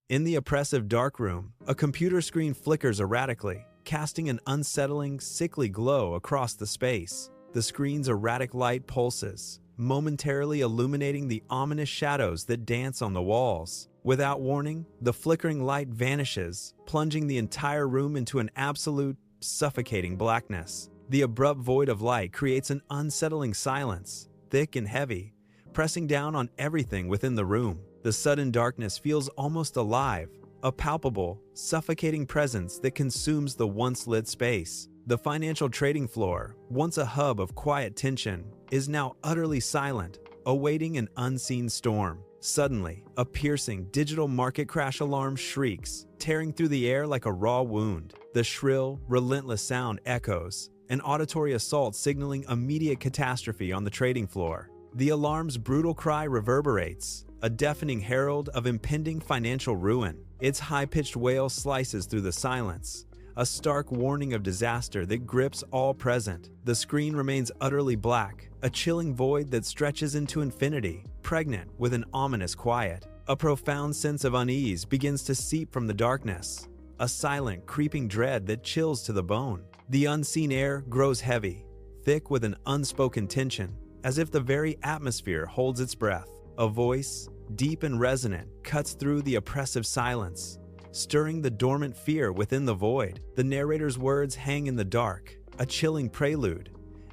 In the oppressive dark room, a computer screen flickers erratically, casting an unsettling, sickly glow across the space. The screen's erratic light pulses, momentarily illuminating the ominous shadows that dance on the walls. Without warning, the flickering light vanishes, plunging the entire room into an absolute, suffocating blackness. The abrupt void of light creates an unsettling silence, thick and heavy, pressing down on everything within the room. The sudden darkness feels almost alive, a palpable, suffocating presence that consumes the once lit space. The financial trading floor, once a hub of quiet tension, is now utterly silent, awaiting an unseen storm. Suddenly, a piercing digital market crash alarm shrieks, tearing through the air like a raw wound. The shrill, relentless sound echoes, an auditory assault signaling immediate catastrophe on the trading floor. The alarm's brutal cry reverberates, a deafening herald of impending financial ruin. Its high-pitched wail slices through the silence, a stark warning of disaster that grips all present. The screen remains utterly black, a chilling void that stretches into infinity, pregnant with an ominous quiet. A profound sense of unease begins to seep from the darkness, a silent, creeping dread that chills to the bone. The unseen air grows heavy, thick with an unspoken tension, as if the very atmosphere holds its breath. A voice, deep and resonant, cuts through the oppressive silence, stirring the dormant fear within the void. The narrator's words hang in the dark, a chilling prelude.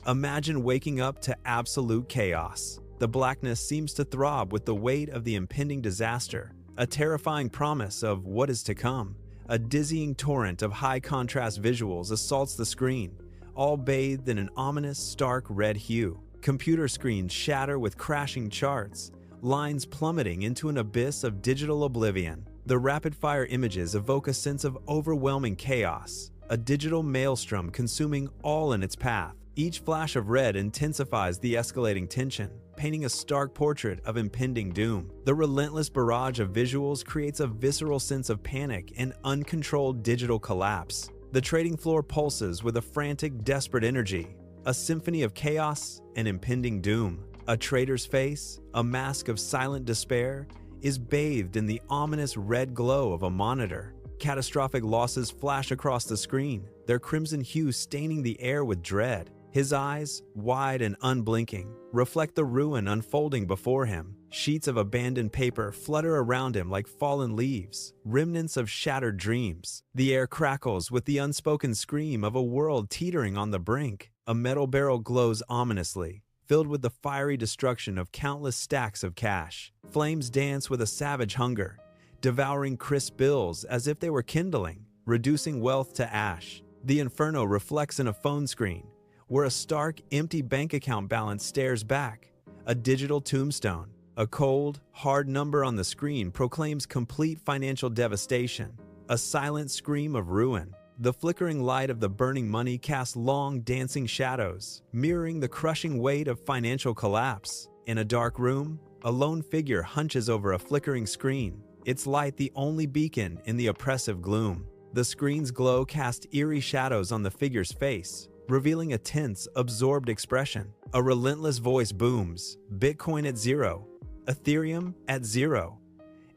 Imagine waking up to absolute chaos. The blackness seems to throb with the weight of the impending disaster, a terrifying promise of what is to come. A dizzying torrent of high-contrast visuals assaults the screen, all bathed in an ominous, stark red hue. Computer screens shatter with crashing charts, lines plummeting into an abyss of digital oblivion. The rapid-fire images evoke a sense of overwhelming chaos, a digital maelstrom consuming all in its path. Each flash of red intensifies the escalating tension, painting a stark portrait of impending doom. The relentless barrage of visuals creates a visceral sense of panic and uncontrolled digital collapse. The trading floor pulses with a frantic, desperate energy, a symphony of chaos and impending doom. A trader's face, a mask of silent despair, is bathed in the ominous red glow of a monitor. Catastrophic losses flash across the screen, their crimson hue staining the air with dread. His eyes, wide and unblinking, reflect the ruin unfolding before him. Sheets of abandoned paper flutter around him like fallen leaves, remnants of shattered dreams. The air crackles with the unspoken scream of a world teetering on the brink. A metal barrel glows ominously, filled with the fiery destruction of countless stacks of cash. Flames dance with a savage hunger, devouring crisp bills as if they were kindling, reducing wealth to ash. The inferno reflects in a phone screen, where a stark, empty bank account balance stares back, a digital tombstone. A cold, hard number on the screen proclaims complete financial devastation, a silent scream of ruin. The flickering light of the burning money casts long, dancing shadows, mirroring the crushing weight of financial collapse. In a dark room, a lone figure hunches over a flickering screen, its light the only beacon in the oppressive gloom. The screen's glow casts eerie shadows on the figure's face, revealing a tense, absorbed expression. A relentless voice booms, "Bitcoin at zero, Ethereum at zero.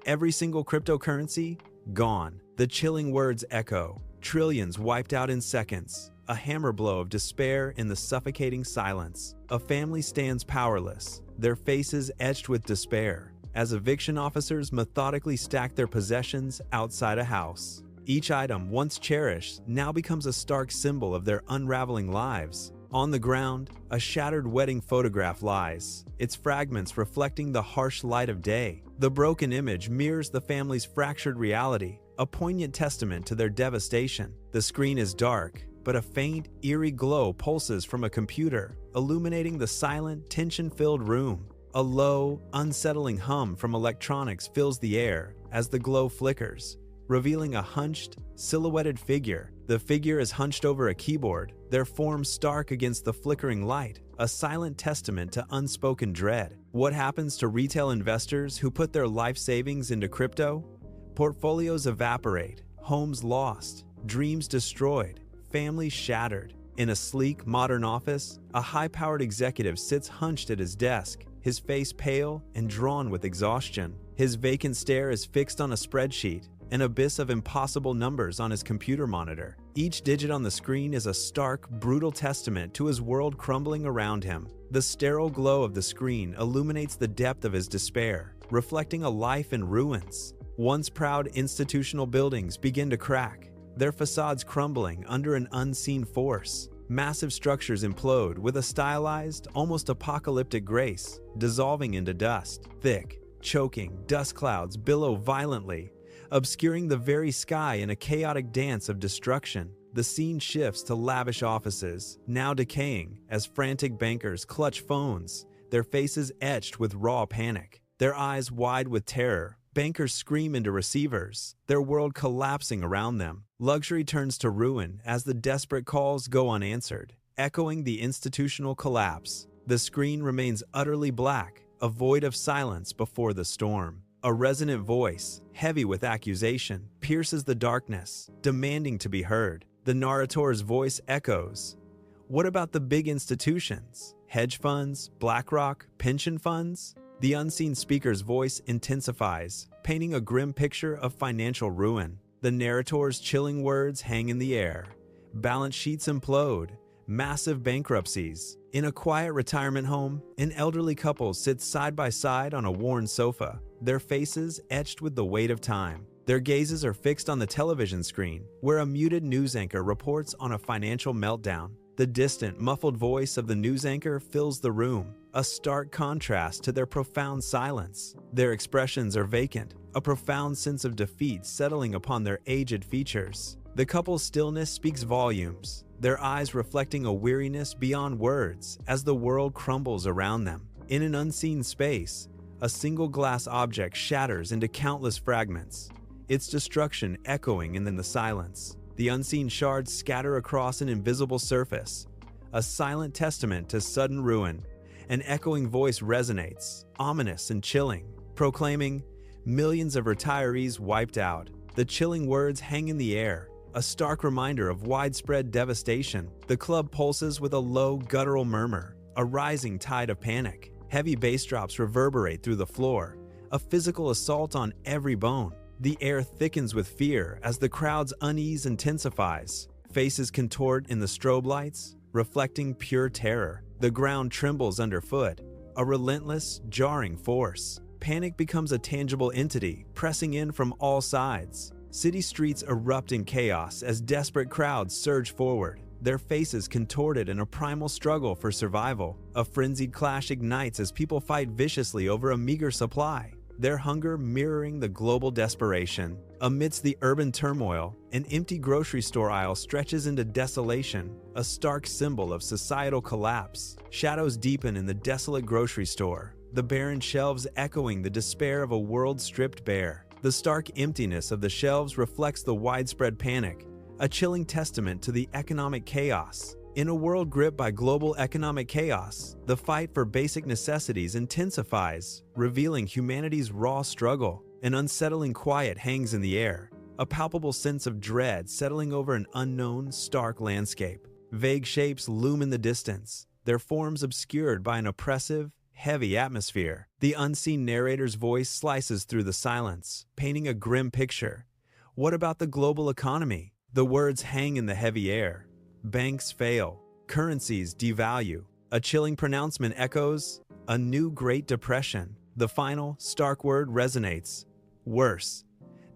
Every single cryptocurrency, gone." The chilling words echo, trillions wiped out in seconds, a hammer blow of despair in the suffocating silence. A family stands powerless, their faces etched with despair, as eviction officers methodically stack their possessions outside a house. Each item once cherished now becomes a stark symbol of their unraveling lives. On the ground, a shattered wedding photograph lies, its fragments reflecting the harsh light of day. The broken image mirrors the family's fractured reality, a poignant testament to their devastation. The screen is dark, but a faint, eerie glow pulses from a computer, illuminating the silent, tension-filled room. A low, unsettling hum from electronics fills the air as the glow flickers, revealing a hunched, silhouetted figure. The figure is hunched over a keyboard, their form stark against the flickering light, a silent testament to unspoken dread. What happens to retail investors who put their life savings into crypto? Portfolios evaporate, homes lost, dreams destroyed, families shattered. In a sleek, modern office, a high-powered executive sits hunched at his desk, his face pale and drawn with exhaustion. His vacant stare is fixed on a spreadsheet, an abyss of impossible numbers on his computer monitor. Each digit on the screen is a stark, brutal testament to his world crumbling around him. The sterile glow of the screen illuminates the depth of his despair, reflecting a life in ruins. Once proud institutional buildings begin to crack, their facades crumbling under an unseen force. Massive structures implode with a stylized, almost apocalyptic grace, dissolving into dust. Thick, choking dust clouds billow violently, obscuring the very sky in a chaotic dance of destruction. The scene shifts to lavish offices, now decaying, as frantic bankers clutch phones, their faces etched with raw panic. Their eyes wide with terror, bankers scream into receivers, their world collapsing around them. Luxury turns to ruin as the desperate calls go unanswered, echoing the institutional collapse. The screen remains utterly black, a void of silence before the storm. A resonant voice, heavy with accusation, pierces the darkness, demanding to be heard. The narrator's voice echoes. What about the big institutions? Hedge funds, BlackRock, pension funds? The unseen speaker's voice intensifies, painting a grim picture of financial ruin. The narrator's chilling words hang in the air. Balance sheets implode, massive bankruptcies. In a quiet retirement home, an elderly couple sits side by side on a worn sofa, their faces etched with the weight of time. Their gazes are fixed on the television screen, where a muted news anchor reports on a financial meltdown. The distant, muffled voice of the news anchor fills the room, a stark contrast to their profound silence. Their expressions are vacant, a profound sense of defeat settling upon their aged features. The couple's stillness speaks volumes, their eyes reflecting a weariness beyond words as the world crumbles around them. In an unseen space, a single glass object shatters into countless fragments, its destruction echoing in the silence. The unseen shards scatter across an invisible surface, a silent testament to sudden ruin. An echoing voice resonates, ominous and chilling, proclaiming, "Millions of retirees wiped out." The chilling words hang in the air, a stark reminder of widespread devastation. The club pulses with a low, guttural murmur, a rising tide of panic. Heavy bass drops reverberate through the floor, a physical assault on every bone. The air thickens with fear as the crowd's unease intensifies. Faces contort in the strobe lights, reflecting pure terror. The ground trembles underfoot, a relentless, jarring force. Panic becomes a tangible entity, pressing in from all sides. City streets erupt in chaos as desperate crowds surge forward, their faces contorted in a primal struggle for survival. A frenzied clash ignites as people fight viciously over a meager supply, their hunger mirroring the global desperation. Amidst the urban turmoil, an empty grocery store aisle stretches into desolation, a stark symbol of societal collapse. Shadows deepen in the desolate grocery store, the barren shelves echoing the despair of a world stripped bare. The stark emptiness of the shelves reflects the widespread panic, a chilling testament to the economic chaos. In a world gripped by global economic chaos, the fight for basic necessities intensifies, revealing humanity's raw struggle. An unsettling quiet hangs in the air, a palpable sense of dread settling over an unknown, stark landscape. Vague shapes loom in the distance, their forms obscured by an oppressive, heavy atmosphere. The unseen narrator's voice slices through the silence, painting a grim picture. What about the global economy? The words hang in the heavy air. Banks fail, currencies devalue. A chilling pronouncement echoes, a new Great Depression. The final, stark word resonates, worse.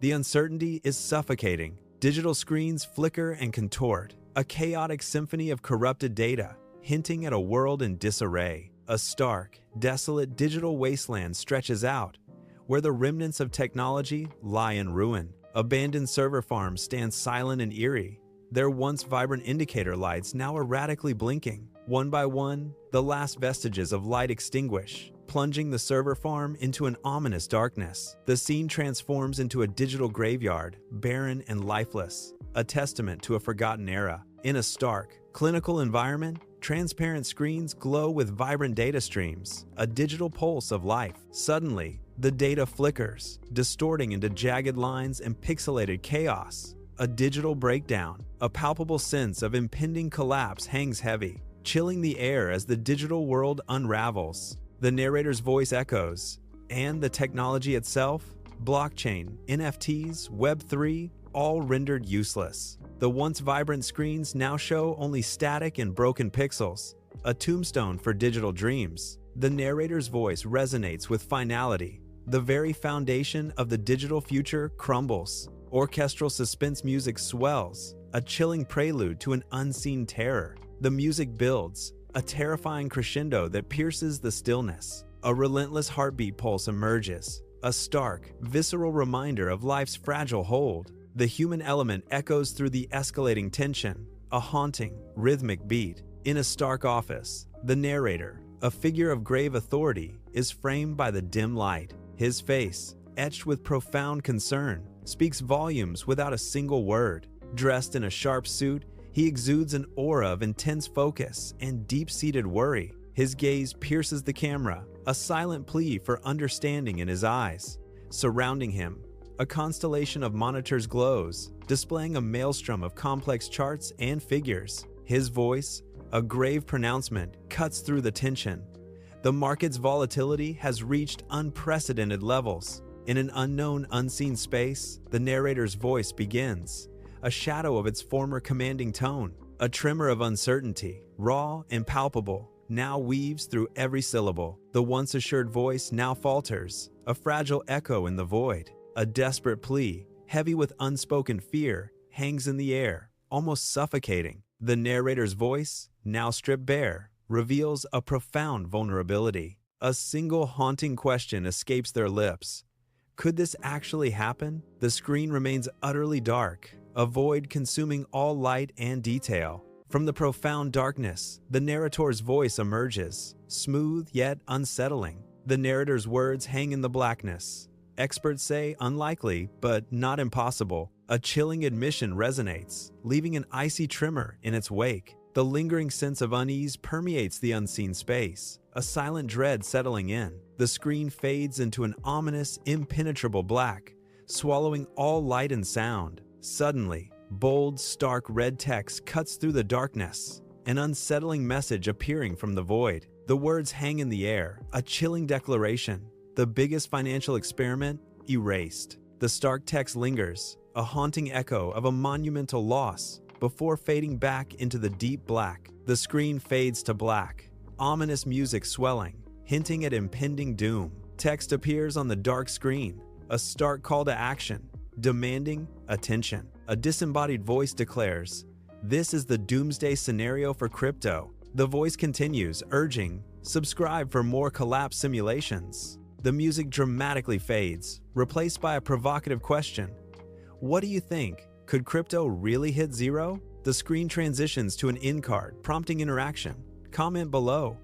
The uncertainty is suffocating. Digital screens flicker and contort, a chaotic symphony of corrupted data, hinting at a world in disarray. A stark, desolate digital wasteland stretches out, where the remnants of technology lie in ruin. Abandoned server farms stand silent and eerie, their once vibrant indicator lights now erratically blinking. One by one, the last vestiges of light extinguish, plunging the server farm into an ominous darkness. The scene transforms into a digital graveyard, barren and lifeless, a testament to a forgotten era. In a stark, clinical environment, transparent screens glow with vibrant data streams, a digital pulse of life. Suddenly, the data flickers, distorting into jagged lines and pixelated chaos. A digital breakdown, a palpable sense of impending collapse hangs heavy, chilling the air as the digital world unravels. The narrator's voice echoes, And the technology itself? Blockchain, NFTs, Web3, all rendered useless. The once vibrant screens now show only static and broken pixels, a tombstone for digital dreams. The narrator's voice resonates with finality. The very foundation of the digital future crumbles. Orchestral suspense music swells, a chilling prelude to an unseen terror. The music builds, a terrifying crescendo that pierces the stillness. A relentless heartbeat pulse emerges, a stark, visceral reminder of life's fragile hold. The human element echoes through the escalating tension, a haunting, rhythmic beat. In a stark office, the narrator, a figure of grave authority, is framed by the dim light. His face, etched with profound concern, speaks volumes without a single word. Dressed in a sharp suit, he exudes an aura of intense focus and deep-seated worry. His gaze pierces the camera, a silent plea for understanding in his eyes. Surrounding him, a constellation of monitors glows, displaying a maelstrom of complex charts and figures. His voice, a grave pronouncement, cuts through the tension. The market's volatility has reached unprecedented levels. In an unknown, unseen space, the narrator's voice begins, a shadow of its former commanding tone. A tremor of uncertainty, raw and palpable, now weaves through every syllable. The once assured voice now falters, a fragile echo in the void. A desperate plea, heavy with unspoken fear, hangs in the air, almost suffocating. The narrator's voice, now stripped bare, reveals a profound vulnerability. A single haunting question escapes their lips. Could this actually happen? The screen remains utterly dark, a void consuming all light and detail. From the profound darkness, the narrator's voice emerges, smooth yet unsettling. The narrator's words hang in the blackness. Experts say unlikely, but not impossible. A chilling admission resonates, leaving an icy tremor in its wake. The lingering sense of unease permeates the unseen space, a silent dread settling in. The screen fades into an ominous, impenetrable black, swallowing all light and sound. Suddenly, bold, stark red text cuts through the darkness, an unsettling message appearing from the void. The words hang in the air, a chilling declaration. The biggest financial experiment erased. The stark text lingers, a haunting echo of a monumental loss, before fading back into the deep black. The screen fades to black, ominous music swelling, hinting at impending doom. Text appears on the dark screen, a stark call to action, demanding attention. A disembodied voice declares, "This is the doomsday scenario for crypto." The voice continues, urging, "Subscribe for more collapse simulations." The music dramatically fades, replaced by a provocative question. What do you think? Could crypto really hit zero? The screen transitions to an end card, prompting interaction. Comment below.